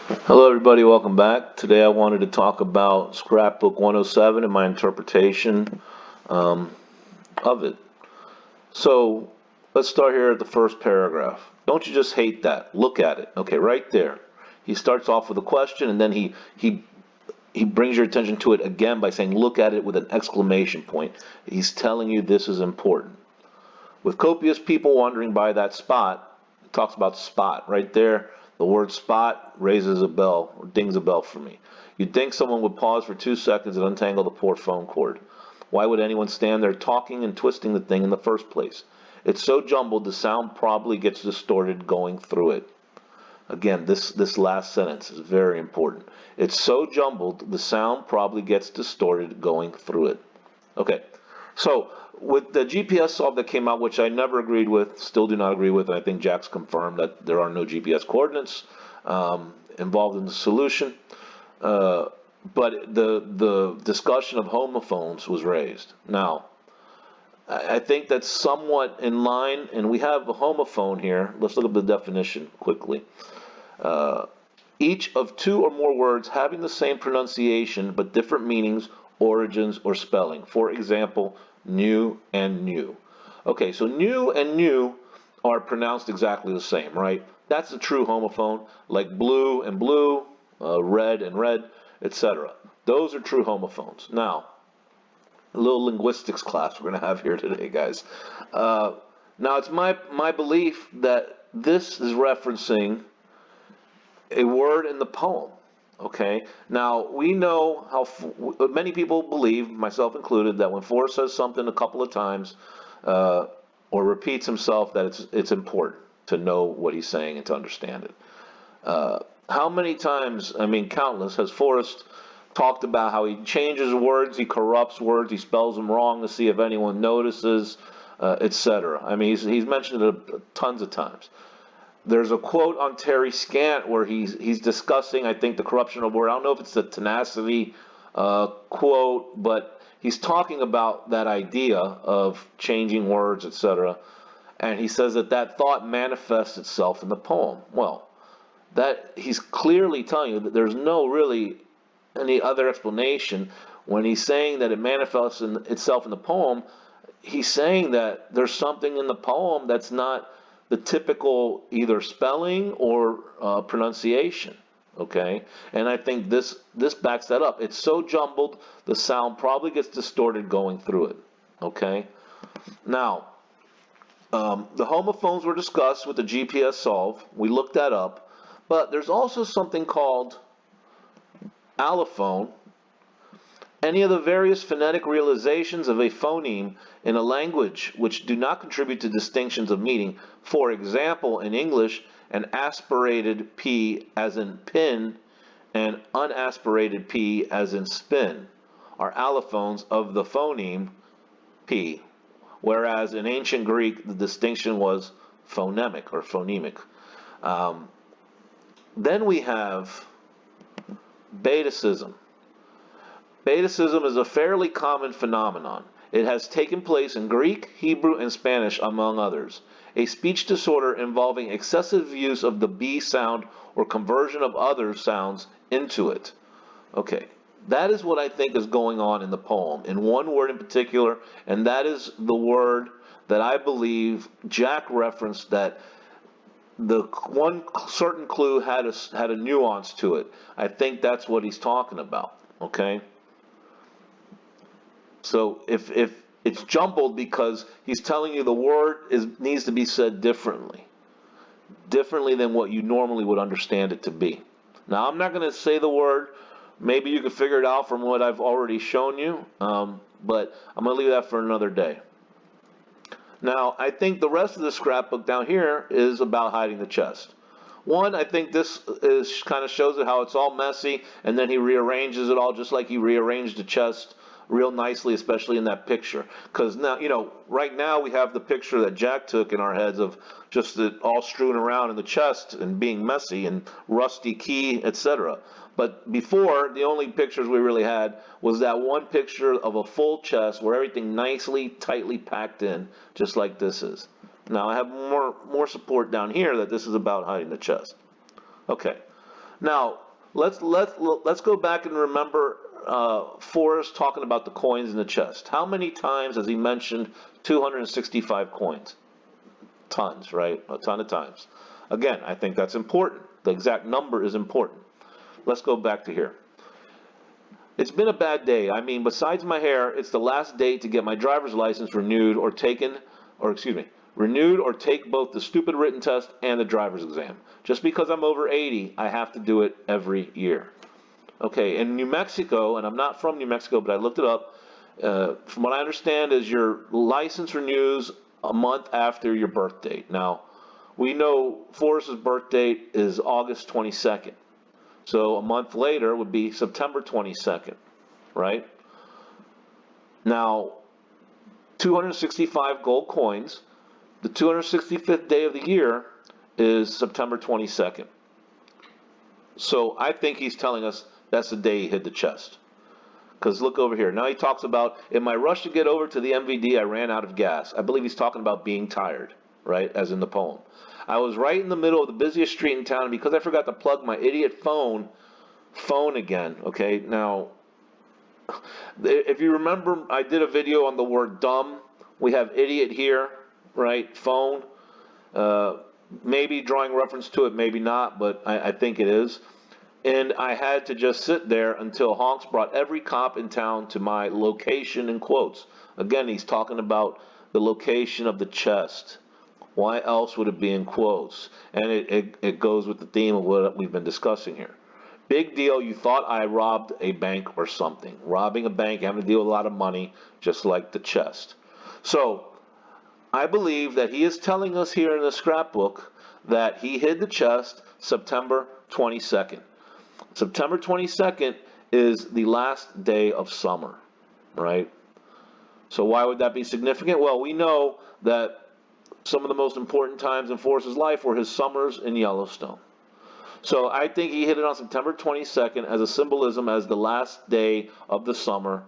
Hello, everybody. Welcome back. Today, I wanted to talk about Scrapbook 107 and my interpretation um, of it. So, let's start here at the first paragraph. Don't you just hate that? Look at it. Okay, right there. He starts off with a question, and then he brings your attention to it again by saying, "Look at it," with an exclamation point. He's telling you this is important. With copious people wandering by that spot, it talks about spot right there. The word spot raises a bell or dings a bell for me. You'd think someone would pause for 2 seconds and untangle the poor phone cord. Why would anyone stand there talking and twisting the thing in the first place? It's so jumbled the sound probably gets distorted going through it. Again, this last sentence is very important. It's so jumbled the sound probably gets distorted going through it. Okay, so with the GPS solve that came out, which I never agreed with, still do not agree with, and I think Jack's confirmed that there are no GPS coordinates involved in the solution. Uh, but the discussion of homophones was raised. Now, I think that's somewhat in line, and we have a homophone here. Let's look at the definition quickly. Uh, each of two or more words having the same pronunciation but different meanings, origins, or spelling. For example, new and new. Okay, so new and new are pronounced exactly the same, right? That's a true homophone, like blue and blue, red and red, etc. Those are true homophones. Now, a little linguistics class we're going to have here today, guys. Uh, now, it's my belief that this is referencing a word in the poem. Okay. Now we know how many people believe, myself included, that when Forrest says something a couple of times uh, or repeats himself, that it's important to know what he's saying and to understand it. How many times? I mean, countless. Has Forrest talked about how he changes words, he corrupts words, he spells them wrong to see if anyone notices, etc. I mean, he's mentioned it tons of times. There's a quote on Terry Scant where he's discussing, I think, the corruption of word. I don't know if it's the tenacity quote, but he's talking about that idea of changing words, etc. And he says that thought manifests itself in the poem. Well, that he's clearly telling you that there's no really any other explanation when he's saying that it manifests itself in the poem. He's saying that there's something in the poem that's not the typical either spelling or pronunciation. Okay, and I think this backs that up. It's so jumbled, the sound probably gets distorted going through it. Okay, now the homophones were discussed with the GPS solve. We looked that up, but there's also something called allophone. Any of the various phonetic realizations of a phoneme in a language which do not contribute to distinctions of meaning. For example, in English, an aspirated P as in pin and unaspirated P as in spin are allophones of the phoneme P, whereas in ancient Greek the distinction was phonemic or phonemic. Um, then we have betacism. Betacism is a fairly common phenomenon. It has taken place in Greek, Hebrew, and Spanish, among others. A speech disorder involving excessive use of the B sound or conversion of other sounds into it. Okay, that is what I think is going on in the poem, in one word in particular, and that is the word that I believe Jack referenced, that the one certain clue had a nuance to it. I think that's what he's talking about. Okay. So if it's jumbled because he's telling you the word needs to be said differently than what you normally would understand it to be. Now I'm not going to say the word. Maybe you can figure it out from what I've already shown you, but I'm going to leave that for another day. Now I think the rest of the scrapbook down here is about hiding the chest. One, I think this is kind of shows it how it's all messy, and then he rearranges it all just like he rearranged the chest real nicely, especially in that picture. Because now, right now we have the picture that Jack took in our heads of just it all strewn around in the chest and being messy and rusty key, etc. But before, the only pictures we really had was that one picture of a full chest where everything nicely, tightly packed in, just like this is. Now I have more support down here that this is about hiding the chest. Okay. Now, let's go back and remember Forrest talking about the coins in the chest. How many times has he mentioned 265 coins? Tons, right? A ton of times. Again, I think that's important. The exact number is important. Let's go back to here. It's been a bad day. I mean, besides my hair, it's the last day to get my driver's license renewed or renewed or take both the stupid written test and the driver's exam. Just because I'm over 80, I have to do it every year. Okay, in New Mexico, and I'm not from New Mexico, but I looked it up. From what I understand, is your license renews a month after your birth date. Now, we know Forrest's birth date is August 22nd. So a month later would be September 22nd, right? Now, 265 gold coins. The 265th day of the year is September 22nd. So I think he's telling us that's the day he hid the chest. Because look over here. Now he talks about, in my rush to get over to the MVD, I ran out of gas. I believe he's talking about being tired, right, as in the poem. I was right in the middle of the busiest street in town, and because I forgot to plug my idiot phone again, okay? Now, if you remember, I did a video on the word dumb. We have idiot here, right? Phone. Maybe drawing reference to it, maybe not, but I think it is. And I had to just sit there until Honks brought every cop in town to my location, in quotes. Again, he's talking about the location of the chest. Why else would it be in quotes? And it goes with the theme of what we've been discussing here. Big deal, you thought I robbed a bank or something. Robbing a bank, having to deal with a lot of money, just like the chest. So, I believe that he is telling us here in the scrapbook that he hid the chest September 22nd. September 22nd is the last day of summer, right? So why would that be significant? Well, we know that some of the most important times in Forrest's life were his summers in Yellowstone. So I think he hit it on September 22nd as a symbolism as the last day of the summer,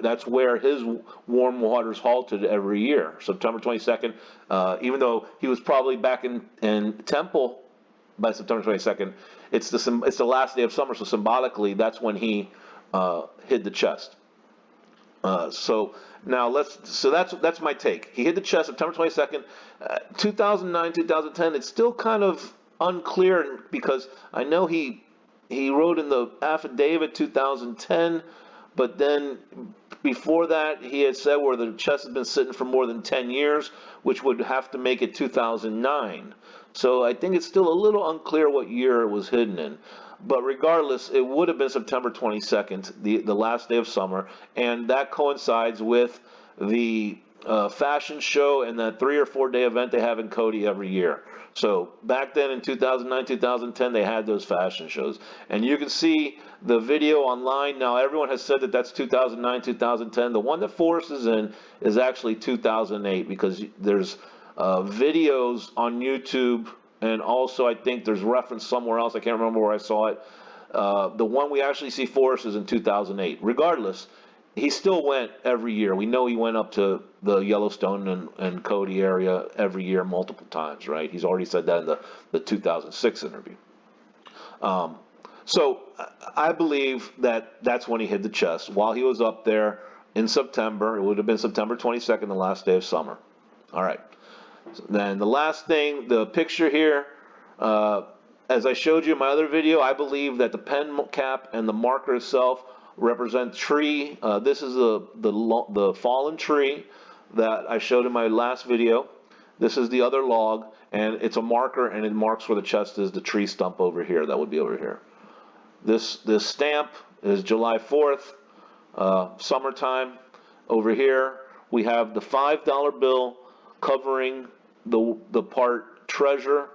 that's where his warm waters halted every year. September 22nd, even though he was probably back in Temple by September 22nd, it's the last day of summer. So symbolically, that's when he hid the chest. So that's my take. He hid the chest September 22nd, 2009, 2010. It's still kind of unclear because I know he wrote in the affidavit 2010, but then before that he had said where the chest has been sitting for more than 10 years, which would have to make it 2009. So I think it's still a little unclear what year it was hidden in. But regardless, it would have been September 22nd, the last day of summer, and that coincides with the fashion show and that 3 or 4 day event they have in Cody every year. So back then in 2009, 2010, they had those fashion shows. And you can see the video online. Now, everyone has said that that's 2009, 2010. The one that Forrest is in is actually 2008 because there's videos on YouTube. And also, I think there's reference somewhere else. I can't remember where I saw it. The one we actually see Forrest is in 2008. Regardless, he still went every year. We know he went up to the Yellowstone and Cody area every year multiple times, right? He's already said that in the 2006 interview. So I believe that that's when he hid the chest. While he was up there in September, it would have been September 22nd, the last day of summer. All right. Then the last thing, the picture here, as I showed you in my other video, I believe that the pen cap and the marker itself represent tree. This is the fallen tree that I showed in my last video. This is the other log, and it's a marker, and it marks where the chest is, the tree stump over here. That would be over here. This stamp is July 4th, summertime. Over here, we have the $5 bill covering the part treasure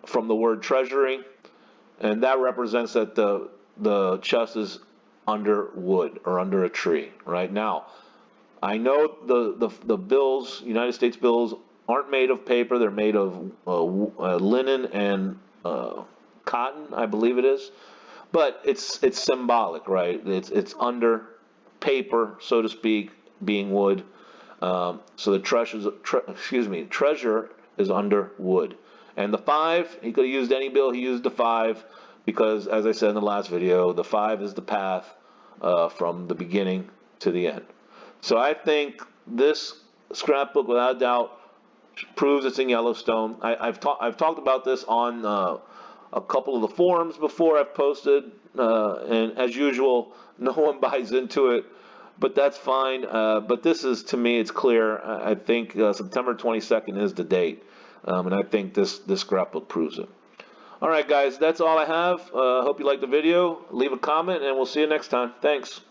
from the word treasury, and that represents that the chest is under wood or under a tree. Right now, I know the bills, United States bills, aren't made of paper; they're made of linen and cotton, I believe it is. But it's symbolic, right? It's under paper, so to speak, being wood. So the treasure is under wood. And the 5, he could have used any bill. He used the 5 because, as I said in the last video, the 5 is the path from the beginning to the end. So I think this scrapbook, without a doubt, proves it's in Yellowstone. I've talked about this on a couple of the forums before I've posted, and as usual, no one buys into it, but that's fine. But this is, to me, it's clear. I think September 22nd is the date, and I think this scrapbook proves it. All right, guys, that's all I have. Hope you liked the video. Leave a comment, and we'll see you next time. Thanks.